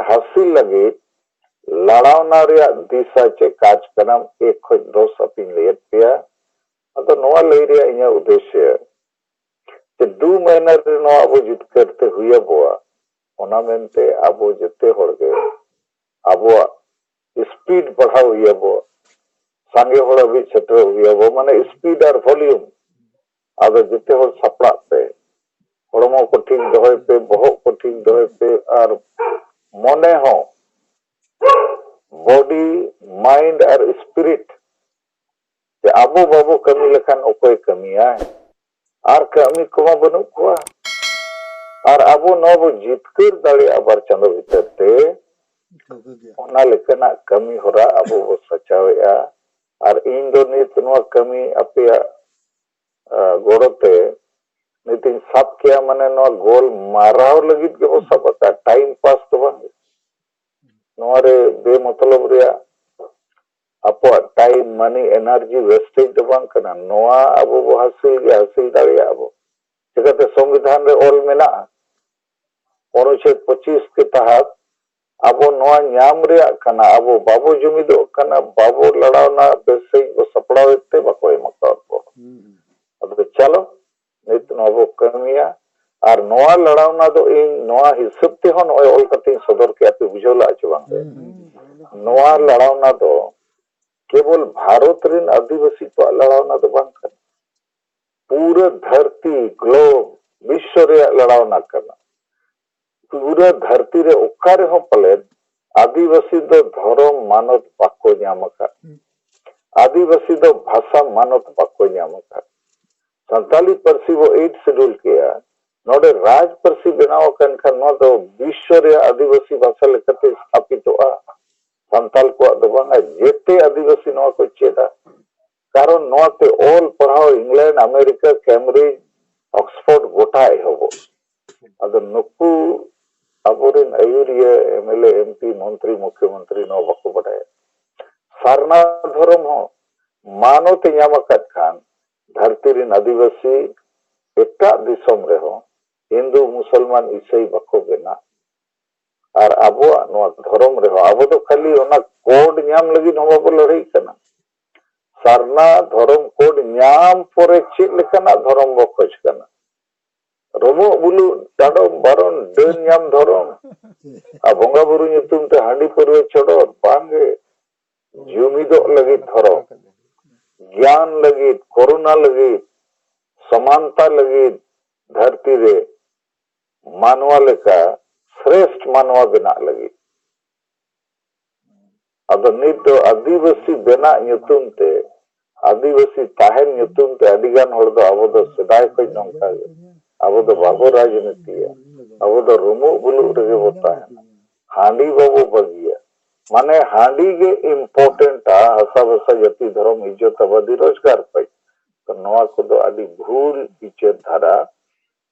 हासिल लगे लड़ावना दिशा चे काज कनाम 1 खज 10 अपनी लेत पे अदो नोआ लई रे इኛ उद्देश्य जे 2 महीना रे नो अबो जितकर ते हुया बोआ ओना मेनते अबो जते होड़गे अबो स्पीड बढ़ाव हुया बो सांगे होड़ भी छेत्र हुया बो माने स्पीड और वॉल्यूम अदो जते होड़ सपड़ा पे होड़मो को ठीक दोहय पे बहुत को ठीक दोहय पे और मने हो बॉडी माइंड और स्पिरिट जे अबो बाबो कमी लेखान ओकोय कमिया और कमी कोमा बनु को और अबो नबो जितकर दाड़े आबार चंदो भीतर ते ओना लेकना कमी होरा अबो बो सचावेया और इन दो नित नोआ कमी अपया गोड़ते नितिन सब किया माने नोआ गोल माराव लगित के बो सबका टाइम पास तो बन नोरे बेमतलब रिया अपो टाइम मनी एनर्जी वेस्टेज तो बन कना नोआ अबो बो हासिल दाड़िया अबो चिकाते संविधान रे ऑल मेना अनुच्छेद 25 के तहत अबो नोआ न्याम रिया कना अबो बाबो जुमिदो कना बाबो लड़ावना बेसे को सपड़ावेते बको एमका को अब चलो नित नोबो कमिया और नोआ लड़ावना दो इन नोआ हिसाब ते हो नोय ऑल कते सदर के आपे बुझोला आचवांगे नोआ लड़ावना दो केवल भारत रिन आदिवासी को लड़ावना दो बांग कर पूरा धरती ग्लोब विश्व रे लड़ावना करना पूरा धरती रे ओकारे हो पले आदिवासी दो धर्म मानत बाको न्यामका आदिवासी दो भाषा मानत बाको न्यामका संताली परसी वो 8 शेड्यूल किया नोडे राज परसी बनाव कन खन नो दो विश्व रे आदिवासी भाषा लेकते स्थापित होआ संताल को दो बांगा जेते आदिवासी नो को चेदा कारण नो ते ऑल पढ़ाओ इंग्लैंड अमेरिका कैम्ब्रिज ऑक्सफोर्ड गोटाए होबो अदो नुकु अबोरिन आयुरिया एमएलए एमपी मंत्री मुख्यमंत्री नो बको बडाय सारना धर्म हो मानोते न्यामकत खान धरती रिन आदिवासी एटा दिसम रे हो हिंदू मुसलमान ईसाई बको बेना और अबो नो धर्म रे हो अबो तो खाली ओना कोड न्याम लगी नो बाबो लड़ाई कना सारना धर्म कोड न्याम पोरे चेक लेकना धर्म बो खोज कना रोमो बुलु डाडो बारोन डेन न्याम धर्म आ बोंगा बुरु nyutum ते हांडी परवे चढ़ो बांगे जुमिदो लगी धर्म ज्ञान लगी करुणा लगी समानता लगी धरती रे मानवा लेका श्रेष्ठ मानवा बना लगी अदो नित आदिवासी बना nyutum ते आदिवासी ताहेन nyutum ते अडिगान होड़ दो अबो दो सदाय कोई नंका अबो दो बाबो राजनीति है अबो दो रुमु बुलु रगे होता है हांडी बाबो बगिया माने हांडी के इम्पोर्टेंट हसा बसा जति धर्म इज्जत अवधि रोजगार पाई तो नवा को दो आदि भूल विचार धारा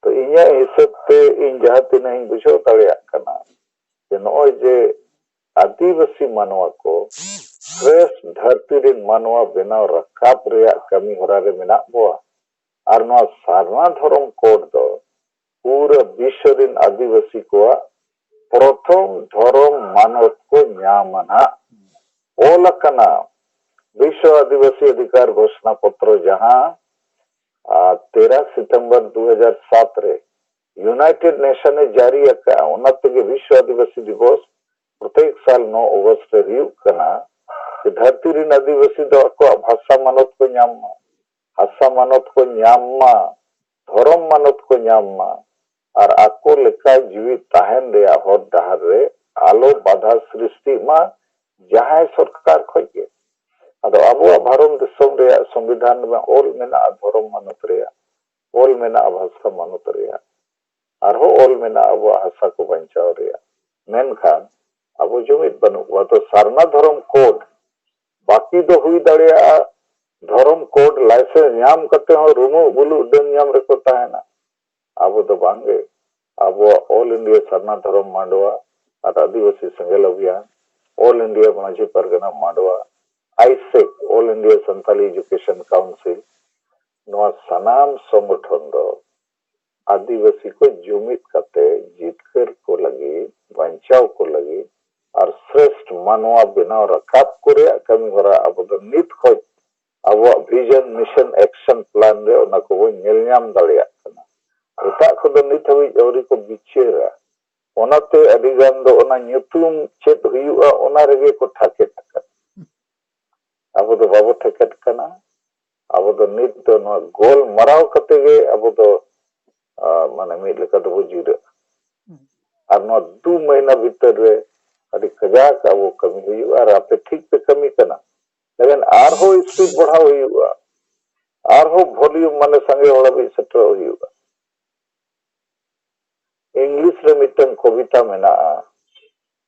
तो इኛ हिसाब ते इन जाति नहीं बुझो तड़िया कना जे नोय जे आदिवासी मानवा को श्रेष्ठ धरती रे मानवा बनाव रखाप रे कमी होरा रे मेना बोआ और नोआ सारना धर्म कोड दो पूरा विश्व रिन आदिवासी को प्रथम धर्म मानव को न्यामना ओलकना विश्व आदिवासी अधिकार घोषणा पत्र जहां 13 सितंबर 2007 रे यूनाइटेड नेशन ने जारी किया उन्नत के विश्व आदिवासी दिवस प्रत्येक साल 9 अगस्त रे हुयुग कना कि धरती रिन आदिवासी दो को भाषा मानत को न्याममा हासा मानत को न्याममा धर्म मानत को न्याममा और आको लेखा जीवित ताहन रे हर डहार रे आलो बाधा सृष्टि मा जहां सरकार खोजे अदो अबो भारत दिसम रे संविधान में ऑल मेना धर्म मानत रे ऑल मेना भाषा मानत रे और हो ऑल मेना अबो हासा को बंचाव रे मेन खान अबो जुमित बनु वा तो सारना धर्म कोड बाकी दो हुई दड़िया धर्म कोड लाइसेंस न्याम करते हो रुमु बुलु डन न्याम रे को ताहेना अबो तो बांगे अबो ऑल इंडिया सरना धर्म मांडवा और आदिवासी संगल अभियान ऑल इंडिया माझी परगना मांडवा आईसेक all India Santali education council नोआ सनाम संगठन दो आदिवासी को जुमित करते जितकर को लगी बचाव को लगी और श्रेष्ठ मानवा बनाव रखाब करे कमी हरा अब तो नित खोज अब विजन मिशन एक्शन प्लान रे ओना को बो नेल ᱧᱟᱢ दाड़ियाक कना एटा को दो नित हबी अवरी को बिचेरा ओनाते अदिगान दो ओना ᱧᱩᱛᱩᱢ चेत हुयुआ ओना रेगे को ठाके ठका अब दो बाबो ठकेट कना अब दो नित दो नो गोल मराव कते गे अब दो माने मिद लेका दो जिरा और नो 2 महीना भीतर रे अदि कजाक अब कमी हुयुआ और आपे ठीक पे कमी कना लेकिन आरहो स्पीड बढ़ाव हुयुआ आरहो वॉल्यूम माने संगे होड़ा भी सेटर हुयुआ इंग्लिश रे मिटन कविता मेना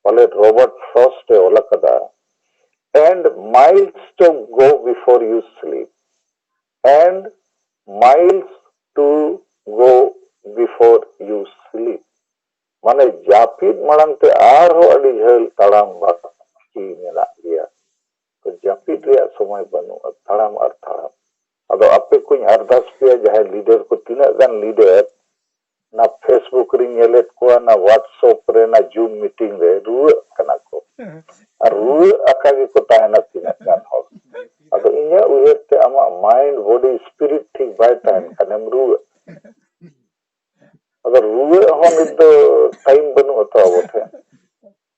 बोले रॉबर्ट फ्रॉस्ट ओला कदा and miles to go before you sleep and miles to go before you sleep माने जापिद मड़ांग ते आरहो अडी झेल तड़ाम बाकी मेना गया तो जापिद रे समय बनु तड़ाम और तड़ाम अदो आपे कुछ अरदास पे जहां लीडर को तीना गान लीडर ना फेसबुक रे नेलेट को ना व्हाट्सएप रे ना जूम मीटिंग रे रुआ कना को और रुआ अकागे को ताहना तीना गान हो अदो इन्या उहेते आमा माइंड बॉडी स्पिरिट ठीक बाय ताहन कनेम रुआ अगर रुआ हो नित दो टाइम बनु तो अबोथे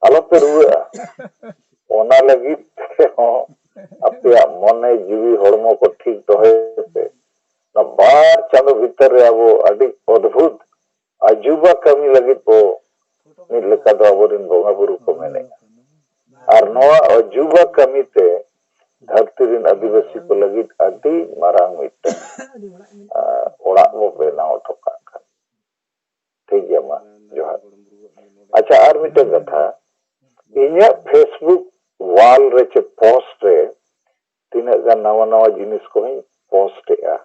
आलो पे रुआ ओना लगी हो अपया मने जीवी हड़मो को ठीक दोहे पे ना बार चांदो भीतर रे अब अडी अद्भुत अजूबा कमी लगी तो मिद लेका दो अबोरिन बोंगा बुरु को मेने और नोआ अजूबा कमी ते धरती रिन आदिवासी को लगी अडी मारांग मिटन ओड़ा वो बेनाव ठोका ठीक है मा जोहार अच्छा और मिटन कथा इन्या फेसबुक वाल रे चे पोस्ट रे तीना गान नवा नवा जिनिस को ही पोस्ट या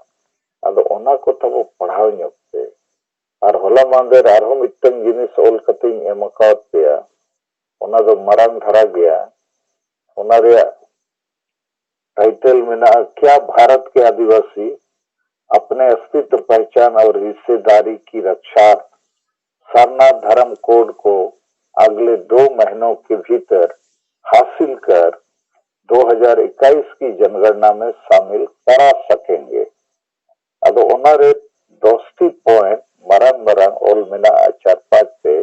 अदो ओना को तबो पढ़ाव ᱧᱚᱜते और होला मांदेर आरो मिटन जिनिस ओल कतिन एमकात पेया ओना दो मरांग धरा गया ओना रे टाइटल में ना क्या भारत के आदिवासी अपने अस्तित्व पहचान और हिस्सेदारी की रक्षा सारना धर्म कोड को अगले 2 महीनों के भीतर हासिल कर 2021 की जनगणना में शामिल करा सकेंगे अब ओनारे 10 पॉइंट मरंग मरंग ओल मेना 4-5 पे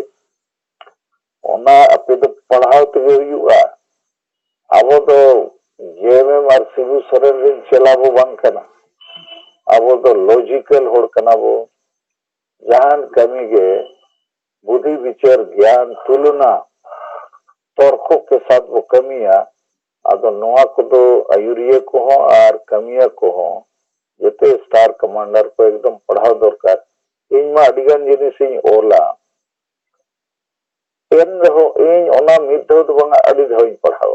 ओना अपे तो पढ़ाव ते हुयुआ अब तो जेएमएम और सिबु सरेन रिन चलाबो बांग कना अब तो लॉजिकल होड़ कना बो जान कमी गे बुद्धि विचार ज्ञान तुलना तर्कों के साथ वो कमिया अदो नोआ को दो आयुरिया को हो और कमिया को हो जते स्टार कमांडर को एकदम पढ़ाव दरकार इन मा अडिगान जिनिस इन ओला एन रहो इन ओना मिद दो बंगा अडी धोइन पढ़ाव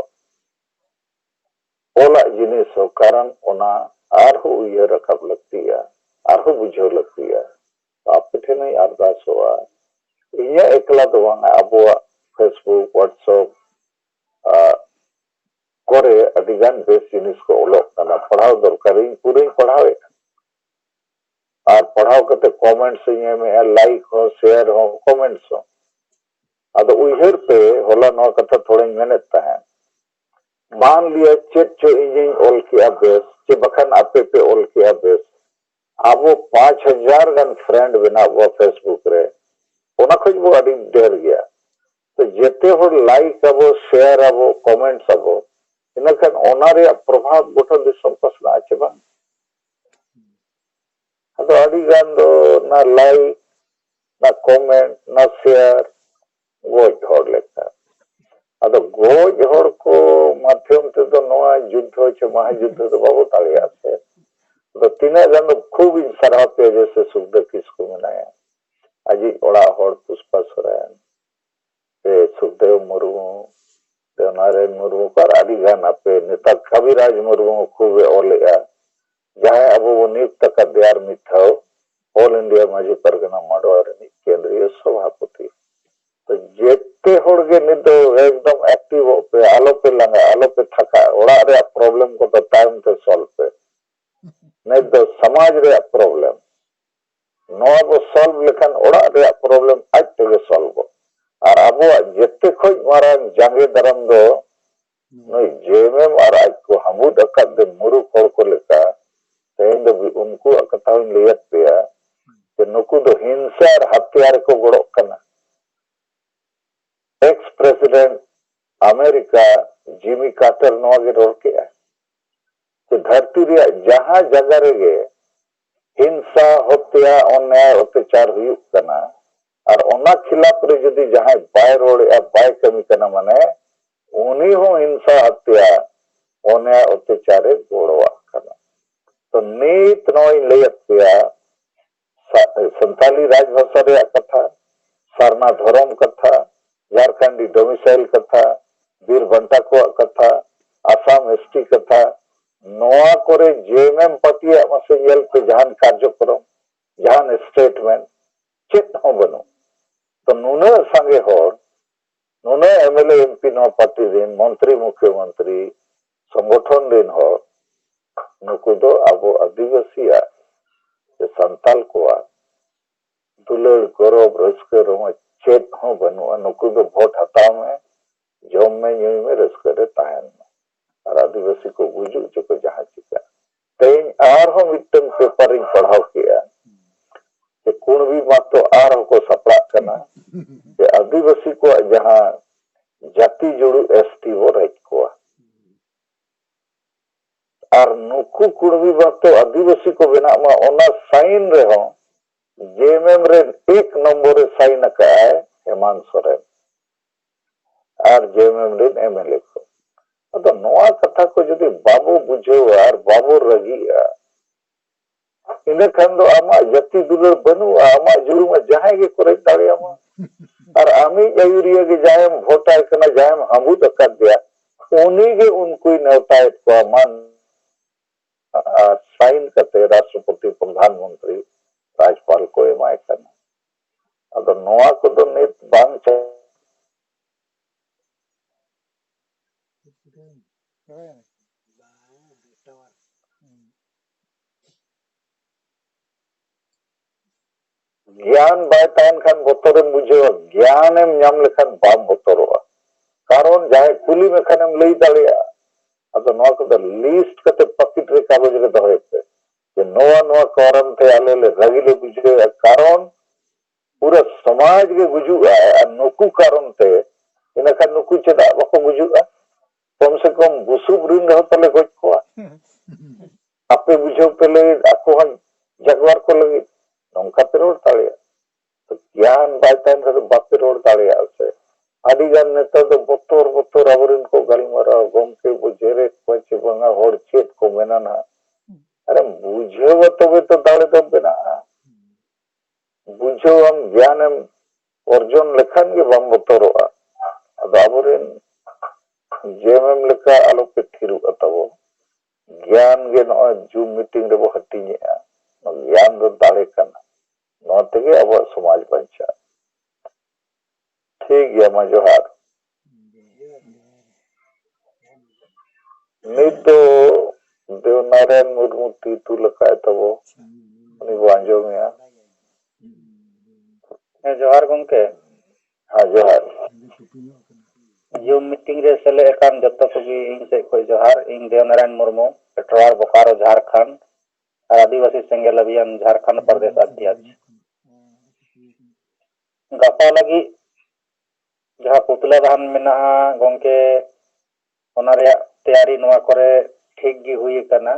ओला जिनिस हो कारण ओना आरहो उयहर रखाब लगतिया आरहो बुझाव लगतिया आपे ठेन अरदास होआ इन्या एकला दो बंगा अबुआ फेसबुक व्हाट्सएप करे अडिगान बेस जिनिस को ओलोक कना पढ़ाव दरकार इन पूरे पढ़ावे और पढ़ाव करते कमेंट्स में लाइक हो शेयर हो कमेंट्स हो अदो उइहर पे होला नो कथा थोड़े मेहनत है मान लिया चेक चो इंजिन ओल किया बेस के बखन आपे पे ओल किया बेस आबो 5000 गन फ्रेंड बना वो फेसबुक रे ओना खोज वो अडी डेर गया तो जेते हो लाइक आबो शेयर आबो कमेंट्स आबो इनखान ओना रे प्रभाव गोटा दिसम पसना आचे बा अदो अडी गान दो ना लाइक ना कमेंट ना शेयर गोज होड़ लेता अदो गोज होड़ को माध्यम ते तो नोआ युद्ध चे महायुद्ध तो बाबू तालिया से तो तीना गान खूब इन सराह पे जैसे सुखदेव किसको मनाया अजी ओड़ा होड़ पुष्पा सोरेन ते सुखदेव मुर्मू ते नारायण मुर्मू पर अडी गान आपे नेता कविराज मुर्मू खूब ओलेया जहां अब वो नियुक्त का दियार मिथाओ ऑल इंडिया माजी परगना माडवार केंद्रीय सभापति तो जेते होड़गे नितो एकदम एक्टिव पे आलो पे लंगा आलो पे थका ओड़ा रे प्रॉब्लम को तो टाइम ते सॉल्व पे नहीं तो समाज रे प्रॉब्लम नोआ बो सॉल्व लेखान ओड़ा रे प्रॉब्लम आज तेगे सॉल्व और अबुआ जेते खोज मारांग जांगे दरम दो नई जेएमएम और आज को हमुद अकद दे मुरु कोड़ को लेका तेन दो उनको अकताव लेयत पेया कि नुकु दो हिंसा और हत्यार को गड़ो कना ex president America Jimmy Carter नोआ के रोल के कि धरती रे जहां जगह रे हिंसा हत्या अन्याय अत्याचार हुयुक कना और ओना खिलाफ रे जदी जहां बाय रोड़े बाय कमी कना माने उनी हो हिंसा हत्या अन्याय अत्याचार गोड़वा कना तो नीत नोई लेयत पेया संताली राजभाषा रे कथा सरना धोरम कथा झारखंडी डोमिसाइल कथा बीर बंटा को कथा आसाम एसटी कथा नोआ करे जेएमएम पार्टी मसे येल पे जहान कार्यक्रम जहान स्टेटमेंट चेत हो बनो तो नुने संगे होर नुने एमएलए एमपी नो पार्टी दिन मंत्री मुख्यमंत्री संगठन दिन हो नुकु दो अबो आदिवासी संताल को दुलड़ गौरव रस्के रोमा चेत हो बनो नुकु दो वोट हताव में जम में यूं में रस्के रे तायन और आदिवासी को बुझु जो जहां चिका तेन आर हो मिटन पेपर इन पढ़ाव किया कि कुणबी बात तो आर हो को सपड़ा करना कि आदिवासी को जहां जाति जोड़ू एसटी वो राइट को और नुकु कुणबी बात तो आदिवासी को बिना मा ओना साइन रे हो जेएमएम रे 1 नंबर रे साइन का है हेमंत सोरेन और जेएमएम रे एमएलए को तो नोआ कथा को जदी बाबू बुझे और बाबू रगी इन खान दो आमा जति दुलर बनु आमा जुरु में जहां के करे दाड़े आमा और आमी अयुरिया के जायम वोट आय कना जायम हमू कर दिया उन्हीं के उनको नेवता को मान साइन करते राष्ट्रपति प्रधानमंत्री राज्यपाल को एमाय कना अदो नोआ को दो नित बांग चे ज्ञान बाय तायन खान बतोरम बुझे ज्ञान एम नाम लेखान बाम बतोरवा कारण जाय कुली में खानम लई दाड़िया अदो नोआ को द लिस्ट कते पॉकेट रे कागज रे दहेते कि नोआ नोआ करम थे आले ले रगिले बुझे कारण पूरा समाज के बुझुआ नुकु कारण थे इन खान नुकु चेदा बको बुझुआ कम से कम बुसुब रिंग हो तले गज को आपे बुझो पहले आको हन जगवार को लगी नौका पे रोड ताड़िया तो ज्ञान बायतान का तो बापे रोड ताड़िया से आदि गान नेता तो बतोर बतोर आवरिन को गलमरा गमके बुझेरे कोचे बंगा होड़ चेत को मेना ना अरे बुझे तबे तो दाड़े तो बेना बुझो हम ज्ञान हम अर्जुन लेखान के बम बतोरवा अद आवरिन जेएमएम लेका आलोके थिरु अतबो ज्ञान गे न जूम मीटिंग रे बो हटिया ज्ञान दो दाड़े कना नोते के अब समाज बंचा ठीक है मा जोहार नित तो देव नारायण मुर्मू तीतु लकाय तबो उनी वांजो में जोहार गंके हाँ जोहार जूम मीटिंग रे सेले एकान जत्तो कोगी इन से कोई जोहार इन देव नारायण मुर्मू पेट्रोल बोकारो झारखंड और आदिवासी सेंगेल अभियान झारखंड प्रदेश अध्यक्ष गपा लगी जहां पुतला दान मेना गंके ओना रे तैयारी नोआ करे ठीक गी हुई कना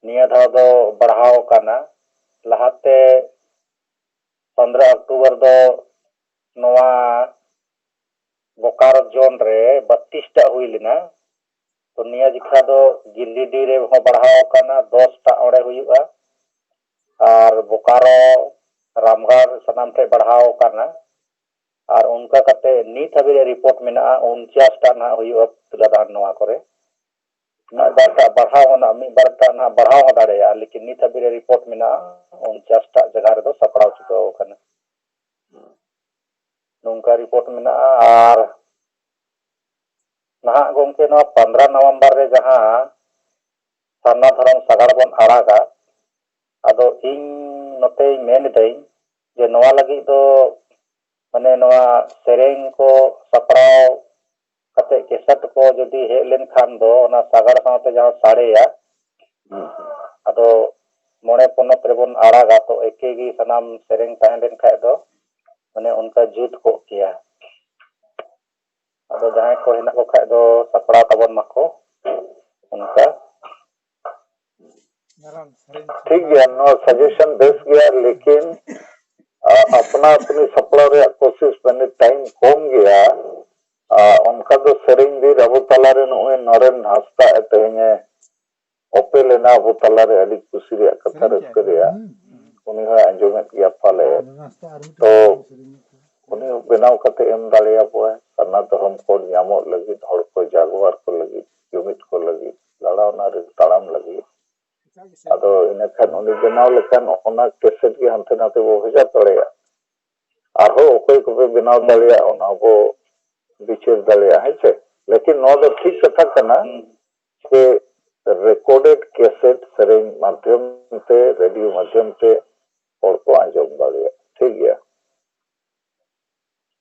निया धाव दो बढ़ाव कना लहाते 15 अक्टूबर दो नोआ बोकारो जोन रे 32 टा हुई लेना तो निया जिखा दो गिल्लीडी रे हो बढ़ाव कना 10 टा ओड़े हुईगा और बोकारो रामगढ़ सनाम थे बढ़ाव कना और उनका कते नीत हबी रिपोर्ट मेना 49 टा ना हुईगा तुलादान नोआ करे ना बारटा बढ़ाव ना मी बारटा ना बढ़ाव दाड़ेया लेकिन नीत हबी रिपोर्ट मेना 49 टा जगह रे दो सपड़ाव चुकाव कना नोंका रिपोर्ट मेना और ना गंके 15 नवंबर रे जहां सरना धरम सगाड़ बन आड़ागा अदो इन ᱱᱚᱛᱮᱧ ᱢᱮᱱ ᱮᱫᱟᱹᱧ ᱡᱮ ᱱᱚᱣᱟ ᱞᱟᱹᱜᱤᱫ ᱫᱚ ᱢᱟᱱᱮ ᱱᱚᱣᱟ ᱥᱮᱨᱮᱧ ᱠᱚ ᱥᱟᱯᱲᱟᱣ ᱠᱟᱛᱮ ᱠᱮᱥᱮᱴ ᱠᱚ ᱡᱩᱫᱤ ᱦᱮᱡ ᱞᱮᱱᱠᱷᱟᱱ ᱫᱚ ᱚᱱᱟ ᱥᱟᱜᱟᱲ ᱥᱟᱶᱛᱮ ᱡᱟᱦᱟᱸ ᱥᱟᱲᱮᱭᱟ ᱟᱫᱚ ᱢᱚᱬᱮ ᱯᱚᱱᱚᱛ ᱨᱮᱵᱚᱱ ᱟᱲᱟᱜᱟ ᱛᱚ ᱮᱠᱮ ᱜᱮ ᱥᱟᱱᱟᱢ ᱥᱮᱨᱮᱧ ᱛᱟᱦᱮᱸ ᱞᱮᱱ ᱠᱷᱟᱡ ᱫᱚ ᱢᱟᱱᱮ ᱚᱱᱠᱟ ᱡᱩᱛ ᱠᱚᱜ ᱠᱮᱭᱟ᱾ ᱟᱫᱚ ᱡᱟᱦᱟᱸᱭ ᱠᱚ ᱦᱮᱱᱟᱜ ᱠᱚ ᱠᱷᱟᱡ ᱫᱚ ᱥᱟᱯᱲᱟᱣ ᱛᱟᱵᱚᱱ ᱢᱟᱠᱚ ᱚᱱᱠᱟ ठीक गया नो सजेशन बेस गया लेकिन अपना अपनी सपड़ा रे कोशिश मैंने टाइम कम गया उनका तो सेरिंग भी अबो तला रे नोए नरेन हस्ता तेहेंगे ओपे लेना अबो तला रे अडी खुशी रे कथा रस्के रे उनी हो अंजोमेत गया पाले तो उनी बेनाव कते एम दालिया बोय सरना धर्म कोड ᱧᱟᱢᱚᱜ लगी हड़ को जागवार को लगी जुमित को लगी लड़ावना रे ताड़ाम लगी अदो इन खान उनी बेनाव लेखान ओना केसेट के हंते नाते बो भेजा तोड़ेया आरो ओकोय को बेनाव दालिया ओना बो बिचार दालिया है छे लेकिन नो दो ठीक कथा कना के रिकॉर्डेड कैसेट सेरेंग माध्यम ते रेडियो माध्यम ते और को आंजम दालिया ठीक गया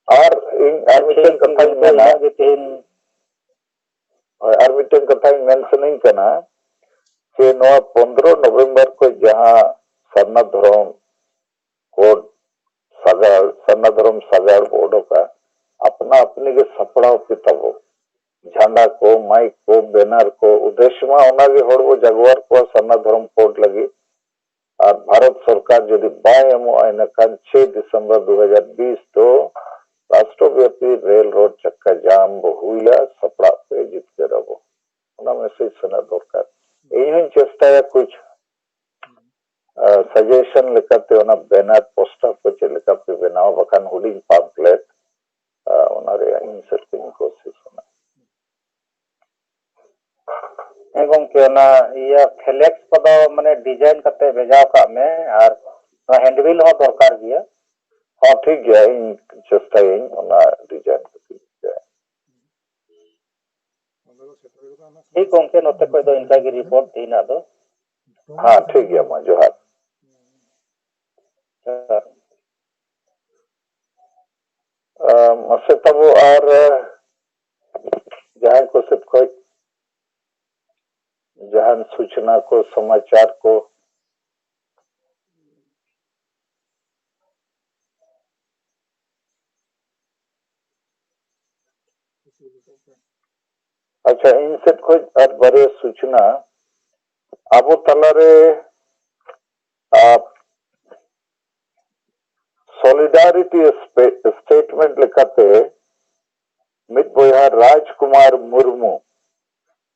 और इन आर्मिटेन कथा मेना जे तीन आर्मिटेन कथा मेंशनिंग कना कि 15 नवंबर को जहां सरना धर्म कोड सगाड़ सरना धर्म सगाड़ बोर्डो का अपना अपने के सपड़ा पिताबो झंडा को माइक को बैनर को उद्देश्य में ओनागे हड़बो जगवार को सरना धर्म कोड लगी और भारत सरकार यदि बाय एमो इनकान 6 दिसंबर 2020 तो राष्ट्रव्यापी रेल रोड चक्का जाम हुआ सपड़ा पे जितके रहो ओना मैसेज सुना दरकार इन चेष्टा कुछ सजेशन लेकाते ओना बैनर पोस्टर को चलेका पे बनाओ बखान होर्डिंग पैम्पलेट ओना रे इंसर्ट की कोशिश होना एवं के ना या फ्लेक्स को दो माने डिजाइन करते भेजाव का में और हैंडबिल हो दरकार गया हाँ ठीक गया इन चेष्टा इन ओना डिजाइन करते ठीक उनके नोते कोई दो इनका की रिपोर्ट थी ना दो हाँ ठीक गया मां जोहार मसे तब और जहां को सिर्फ कोई जहां सूचना को समाचार को अच्छा इनसे कोई और बड़े सूचना अबो तलारे सॉलिडारिटी स्टेटमेंट लेकाते मित बोया राजकुमार मुर्मू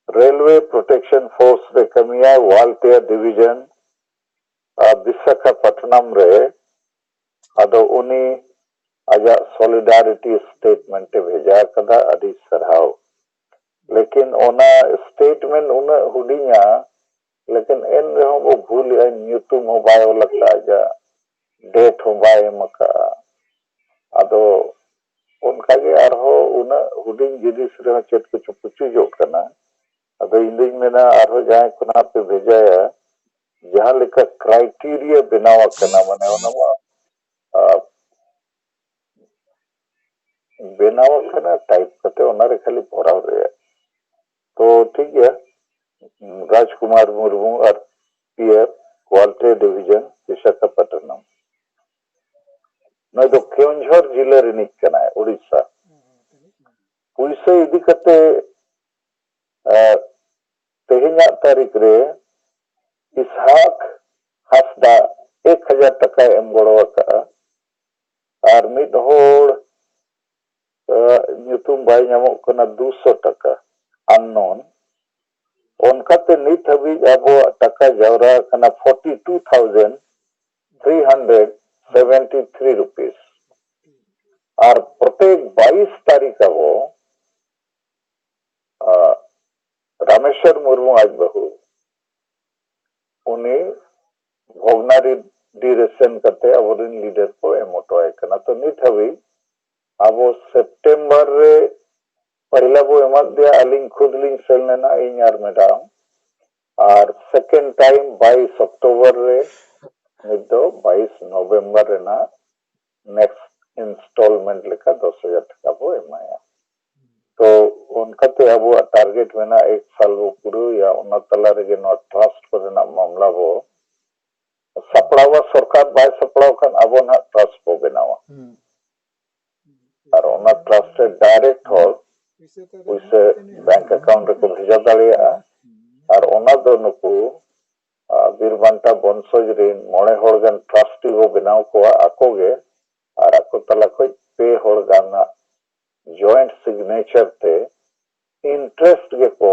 रेलवे प्रोटेक्शन फोर्स रे कमिया वालटिया डिवीजन विशाखापट्टनम रे अदो उनी आजा सॉलिडारिटी स्टेटमेंट भेजा कदा अदी सरहाव लेकिन ओना स्टेटमेंट उना हुडिया लेकिन एन रहो वो भूल न्यूतुम हो बायो लगता आजा डेट हो बाय मका अदो उनका के आरहो उना हुडिंग जिनिस रे चेत कुछ पुचु जो कना अदो इंदिंग मेना आरहो जाय कुना पे भेजाया जहां लेका क्राइटेरिया बनावा कना माने ओना बनावा कना टाइप करते ओना रे खाली पढ़ाव रे तो ठीक है राजकुमार मुर्मू और पीएफ क्वालिटी डिवीजन विशाखापट्टनम नय तो केवंझर जिले रिनिक कना उड़ीसा पुलिसे इदी कते तेहिना तारीख रे इसहाक हसदा 1000 टका एम गड़वा का और मिद होड़ ᱧᱩᱛᱩᱢ बाय ᱧᱟᱢᱚᱜ कना 200 टका अननोन उनकाते नित हबी अबो टका जावरा कना 42,373 रुपीस और प्रत्येक 22 तारीख अबो रामेश्वर मुर्मू आज बहु उन्हें भोगनारी डिरेक्शन करते अबोरिन लीडर को एमोटोए कना तो नित हबी अबो सितंबर रे पहला बो एमत दिया अलिंग खुद लिंग सेल लेना इन यार मैडम और सेकंड टाइम 22 अक्टूबर रे ᱫᱚ 22 नवंबर ᱨᱮᱱᱟᱜ नेक्स्ट इंस्टॉलमेंट लेका 10,000 টাকা बो एमाया तो उनकाते अबुआ टारगेट मेना 1 साल बो पुरौया उना तला रेगे नो ट्रस्ट को रेना मामला बो सपड़ावा सरकार बाय सपड़ाव खान अबो ना ट्रस्ट बो बनावा और उना ट्रस्ट डायरेक्ट हो उसे बैंक अकाउंट को भेजा दाड़िया और उना दो नुकु बीरबांटा बंसज रिन मोणे होड़गन ट्रस्टी बो बनाव कोआ आकोगे और आको तला कोई पे होड़गाना जॉइंट सिग्नेचर ते इंटरेस्ट के को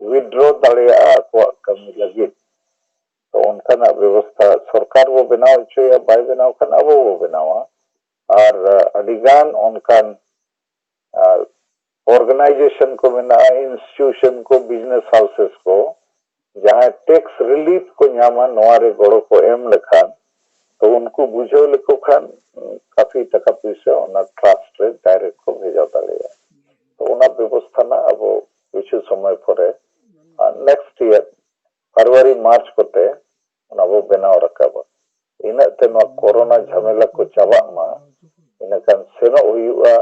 विड्रॉ दाड़िया आको कमी लगी तो उनका ना व्यवस्था सरकार वो बनाव चाहिए बाय बनाव खान अबो वो बनावा और अधिगान उनका ऑर्गेनाइजेशन को मेना इंस्टीट्यूशन को बिजनेस हाउसेस को जहां टैक्स रिलीफ को न्यामा नोआरे गड़ो को एम लेखान तो उनको बुझो लेको खान काफी टका पैसा उना ट्रस्ट रे डायरेक्ट को भेजा दाड़िया तो उना व्यवस्था ना अब किछु समय परे नेक्स्ट ईयर फरवरी मार्च कोते उना वो बनाव रखाबा इना ते नो कोरोना झमेला को चाबा मा इना खान सेनो हुआ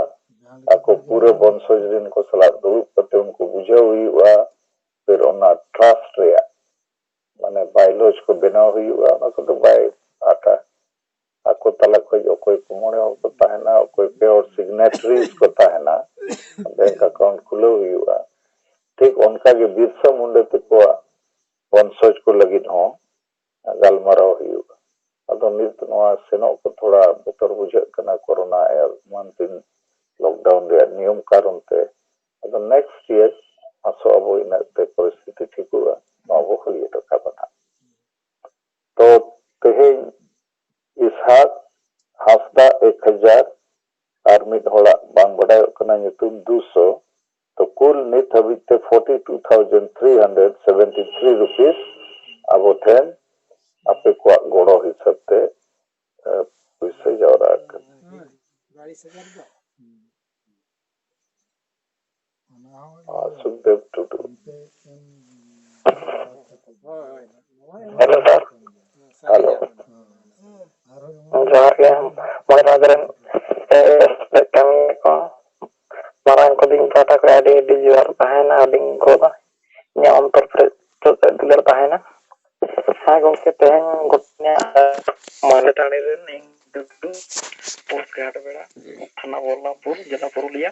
आको पूरे बंसज रिन को सला दुरुप करते उनको बुझाव हुआ फिर उना ट्रस्ट रे माने बायलॉज को बनाव हुआ ना को तो बाय आटा आको तला कोई कोई मोणे को ताहेना कोई पे और सिग्नेटरीज को ताहेना बैंक अकाउंट खुलो हुआ ठीक उनका के बिरसा मुंडे तको बंसज को लगी हो गालमाराव हुआ अदो नित नोआ सेनो को थोड़ा बतर बुझे कना कोरोना एर मंथिन लॉकडाउन रे नियम कारण ते अदो नेक्स्ट ईयर आसो अबो इना ते परिस्थिति ठीक हुआ अबो हुई तो का बना तो तेहे इसहाक हास्ता 1000 और मिद होड़ा बांग बड़ाय कना नितुम 200 तो कुल नित हबिते 42,373 रुपीस अब ठेन आपे को गोड़ो हिसाब ते पैसे जावरा कर Sukhdev Tudu hello sir hello जोहार के मोय नागरन कमी को marang ko ding kata ko adi di juar tahena ding ko ba nya ontor pre to dilar tahena ha gongke tehen gotnya mane tani ren ing dudu post ghat beda thana bolapur jela purulia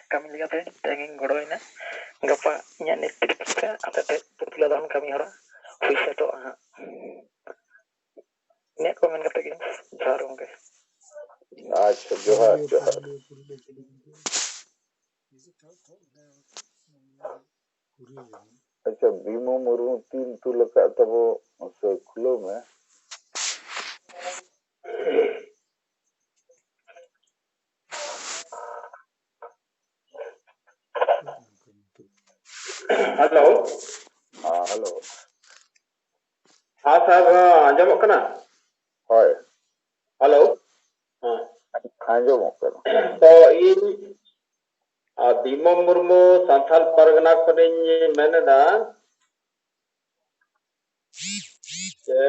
kami liya te tenging godoina gapa nya ni ka ate te putla dan kami hora huisa to ha ne ko men kata gi jar gongke अच्छा जोहार जोहार अच्छा बीमो मुर्मू 3 तू लका तबो से खुलो में हेलो हाँ हेलो हाँ साहब आंजमोग कना होय हेलो हाँ आंजो मोकर तो इन बीमो मुर्मू सांथाल परगना खनिᱧ मेनेदा जे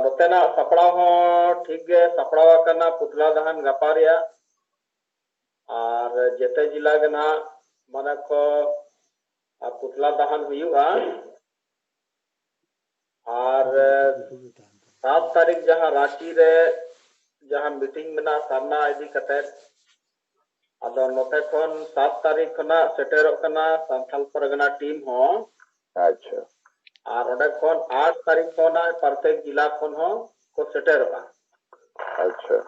नोतेना सपड़ाव हो ठीक गे सपड़ाव कना पुतला दहन गपा रिया और जेते जिला गे ना माने को पुतला दहन हुआ और 7 तारीख जहां रांची रे जहां मीटिंग मेना सारना इदी कते अदो नोते खन 7 तारीख खना सेटेरोक कना सांथाल परगना टीम हो अच्छा और ओडे खन 8 तारीख खना प्रत्येक जिला खन हो को सेटेरोका अच्छा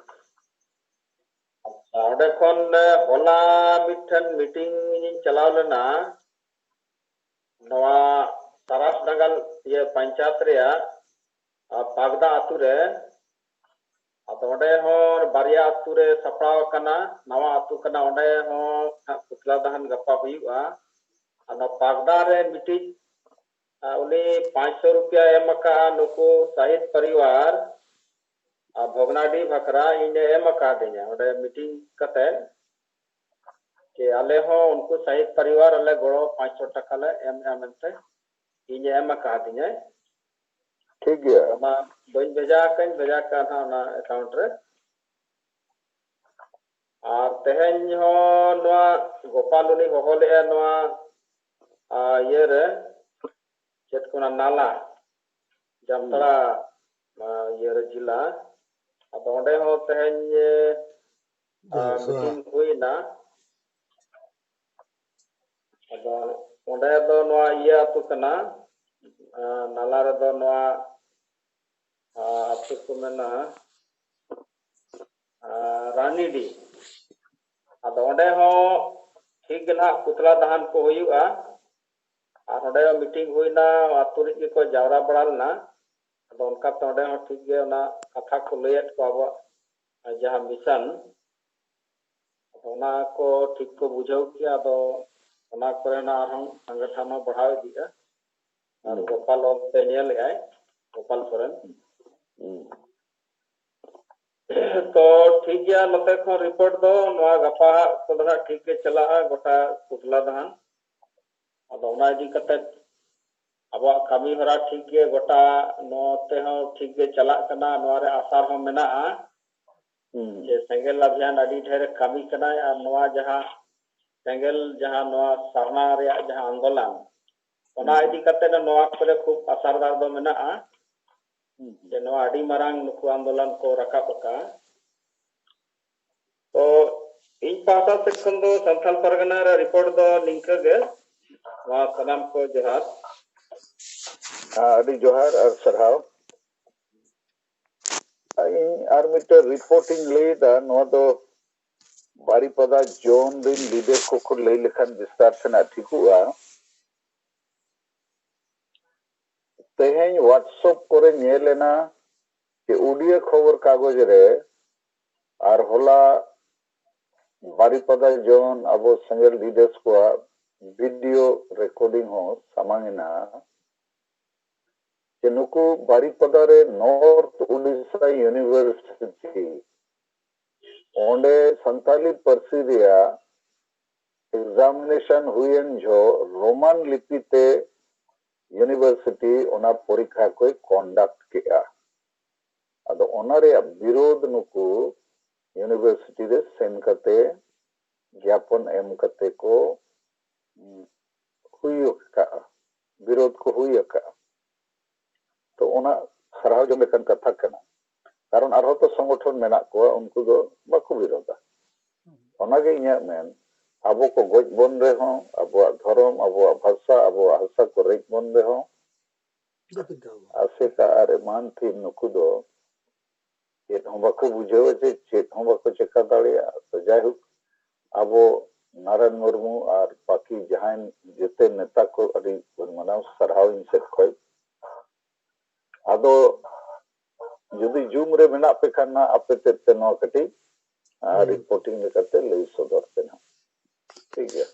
ओडे खन होला मिठन मीटिंग चलाव लेना नवा तारास डंगल ये पंचायत रे पागदा आतु रे अतो ओडे हो बारिया आतु रे सपड़ाव कना नवा आतु कना ओडे हो पुतला दहन गप्पा हुआ अनो पागदा रे मिटिंग उनी 500 रुपया एमका नुको साहित परिवार भोगनाडी भकरा इने एमका दे냐 ओडे मीटिंग कते के आले हो उनको साहित परिवार अले गड़ो 500 टका ले एम एमते इने एमका दे냐 ᱴᱷᱤक ᱜᱮᱭᱟ ᱚᱱᱟ ᱵᱟᱹᱧ ᱵᱷᱮᱡᱟ ᱠᱟᱜᱼᱟ ᱚᱱᱟ ᱮᱠᱟᱣᱩᱱᱴ ᱨᱮ ᱟᱨ ᱛᱮᱦᱮᱧ ᱦᱚᱸ ᱱᱚᱣᱟ ᱜᱳᱯᱟᱞ ᱩᱱᱤ ᱦᱚᱦᱚ ᱞᱮᱜᱼᱟ ᱱᱚᱣᱟ ᱤᱭᱟᱹᱨᱮ ᱪᱮᱫ ᱠᱚ ᱢᱮᱱᱟ ᱱᱟᱞᱟ ᱡᱟᱢᱛᱟᱲᱟ ᱤᱭᱟᱹᱨᱮ ᱡᱮᱞᱟ ᱟᱫᱚ ᱚᱸᱰᱮ ᱦᱚᱸ ᱛᱮᱦᱮᱧ ᱢᱤᱴᱤᱝ ᱦᱩᱭᱱᱟ ᱟᱫᱚ ᱚᱸᱰᱮ ᱫᱚ ᱱᱚᱣᱟ ᱤᱭᱟᱹ ᱟᱹᱛᱩ ᱠᱟᱱᱟ ᱱᱟᱞᱟ ᱨᱮᱫᱚ ᱱᱚᱣᱟ ᱟᱹᱛᱩ ᱠᱚ ᱢᱮᱱᱟ ᱨᱟᱱᱤᱰᱤ ᱟᱫᱚ ᱚᱸᱰᱮ ᱦᱚᱸ ᱴᱷᱤᱠ ᱜᱮ ᱱᱟᱦᱟᱜ ᱯᱩᱛᱞᱟ ᱫᱟᱦᱟᱱ ᱠᱚ ᱦᱩᱭᱩᱜᱼᱟ ᱟᱨ ᱚᱸᱰᱮ ᱦᱚᱸ ᱢᱤᱴᱤᱝ ᱦᱩᱭᱱᱟ ᱟᱹᱛᱩ ᱨᱮ ᱜᱮᱠᱚ ᱡᱟᱣᱨᱟ ᱵᱟᱲᱟ ᱞᱮᱱᱟ ᱟᱫᱚ ᱚᱱᱠᱟᱛᱮ ᱚᱸᱰᱮ ᱦᱚᱸ ᱴᱷᱤᱠ ᱜᱮ ᱚᱱᱟ ᱠᱟᱛᱷᱟ ᱠᱚ ᱞᱟᱹᱭᱟᱫ ᱠᱚᱣᱟ ᱟᱵᱚᱣᱟᱜ ᱡᱟᱦᱟᱸ ᱢᱤᱥᱚᱱ ᱚᱱᱟ ᱠᱚ ᱴᱷᱤᱠ ᱠᱚ ᱵᱩᱡᱷᱟᱹᱣ ᱠᱮᱜᱼᱟ ᱟᱫᱚ ᱚᱱᱟ ᱠᱚᱨᱮᱱᱟᱜ ᱟᱨᱦᱚᱸ ᱥᱚᱝᱜᱚᱴᱷᱚᱱ ᱦᱚᱸ ᱵᱟᱲᱦᱟᱣ ᱤᱫᱤᱜᱼᱟ ᱟᱨ ᱜᱳᱯᱟᱞ ᱚᱱᱛᱮ ᱧᱮᱞᱮᱜᱼᱟᱭ ᱜᱳᱯᱟᱞ ᱥᱚᱨᱮᱱ ᱛᱚ ᱴᱷᱤक ᱜᱮᱭᱟ ᱱᱚᱛᱮ ᱠᱷᱚᱱ ᱨᱤᱯᱳर्ट ᱫᱚ ᱱᱚᱣᱟ ᱜᱟᱯᱟ ᱠᱚᱫᱚ ᱦᱟᱸᱜ ᱴᱷᱤक ᱜᱮ ᱪᱟᱞᱟᱜᱼᱟ ᱜᱚᱴᱟ ᱯᱩᱛᱞᱟ ᱫᱟᱦᱟᱱ ᱟᱫᱚ ᱚᱱᱟ ᱤᱫᱤ ᱠᱟᱛᱮᱫ ᱟᱵᱚᱣᱟᱜ ᱠᱟᱹᱢᱤ ᱦᱚᱨᱟ ᱴᱷᱤक ᱜᱮ ᱜᱚᱴᱟ ᱱᱚᱛᱮ ᱦᱚᱸ ᱴᱷᱤक ᱜᱮ ᱪᱟᱞᱟᱜ ᱠᱟᱱᱟ ᱱᱚᱣᱟ ᱨᱮ ᱟᱥᱟ ᱦᱚᱸ ᱢᱮᱱᱟᱜᱼᱟ ᱡᱮ ᱥᱮᱸᱜᱮᱞ ᱚᱵᱷᱤᱡᱟᱱ ᱟᱹᱰᱤ ᱰᱷᱮᱨ ᱠᱟᱹᱢᱤ ᱠᱟᱱᱟᱭ ᱟᱨ ᱱᱚᱣᱟ ᱡᱟᱦᱟᱸ ᱥᱮᱸᱜᱮᱞ ᱡᱟᱦᱟᱸ ᱱᱚᱣᱟ ᱥᱟᱨᱱᱟ ᱨᱮᱭᱟᱜ ᱡᱟᱦᱟᱸ ᱟᱱᱫᱳᱞᱚᱱ ᱚᱱᱟ ᱤᱫᱤ ᱠᱟᱛᱮᱫ ᱱᱚᱣᱟ ᱠᱚᱨᱮ ᱠᱷᱩᱵ ᱟᱥᱟᱨᱫᱟᱨ ᱫᱚ ᱢᱮᱱᱟᱜᱼᱟ ᱡᱮ ᱱᱚᱣᱟ ᱟᱹᱰᱤ ᱢᱟᱨᱟᱝ ᱱᱩᱠᱩ ᱟᱱᱫᱳᱞᱚᱱ ᱠᱚ ᱨᱟᱠᱟᱵ ᱟᱠᱟᱜᱼᱟ तो इन पाहटा सेट खन दो संथाल परगना रे रिपोर्ट दो निंका गे वा सलाम को जोहार ᱟᱹᱰᱤ ᱡᱚᱦᱟᱨ ᱟᱨ ᱥᱟᱨᱦᱟᱣ ᱤᱧ ᱟᱨ ᱢᱤᱫᱴᱮᱱ ᱨᱤᱯᱳर्ट ᱤᱧ ᱞᱟᱹᱭᱫᱟ ᱱᱚᱣᱟ ᱫᱚ ᱵᱟᱨᱤᱯᱟᱫᱟ ᱡᱳᱱ ᱨᱤᱱ ᱞᱤᱰᱟᱨ ᱠᱚ ᱞᱟᱹᱭ ᱞᱮᱠᱷᱟᱱ ᱵᱤᱥᱛᱟᱨ ᱥᱮᱱᱟᱜ ᱴᱷᱤᱠᱚᱜᱼᱟ ᱛᱮᱦᱮᱧ ᱦᱚᱣᱟᱴᱥᱚᱯ ᱠᱚᱨᱮ ᱧᱮᱞᱮᱱᱟ ᱡᱮ ᱩᱰᱤᱭᱟᱹ ᱠᱷᱚᱵᱚᱨ ᱠᱟᱜᱚᱡ ᱨᱮ ᱟᱨ ᱦᱚᱞᱟ बारीपदा जोन अब सेंगेल लीडर्स को वीडियो रिकॉर्डिंग हो सामांगना जे नुकु बारीपदा रे नॉर्थ उड़ीसा यूनिवर्सिटी ओंडे संताली पार्सी रिया एग्जामिनेशन हुएन जो रोमान लिपि ते यूनिवर्सिटी ओना परीक्षा को कंडक्ट किया अदो ओना रे विरोध नुकु यूनिवर्सिटी रे सेन कते ज्ञापन एम कते को हुईका विरोध को हुईका तो ओना सराव जो लेकन कथा कना कारण आरो तो संगठन मेना को उनको दो बाको विरोधा ओना गे इया मेन आबो को गज बन रे हो आबो धर्म आबो भाषा आबो भाषा को रेज बन रे हो आसेका आरे मान थी नुकु दो चेत हम बाको बुझाव जे चेत हम बाको चेका दाड़िया तो जायहोक आबो नारायण मुर्मू और बाकी जहां जिते नेता को अभी मानव सराव इन सेट खोय आदो यदि जूम रे मेना पे खाना आपे ते नो कटी रिपोर्टिंग करते ले सदर पे ना ठीक है।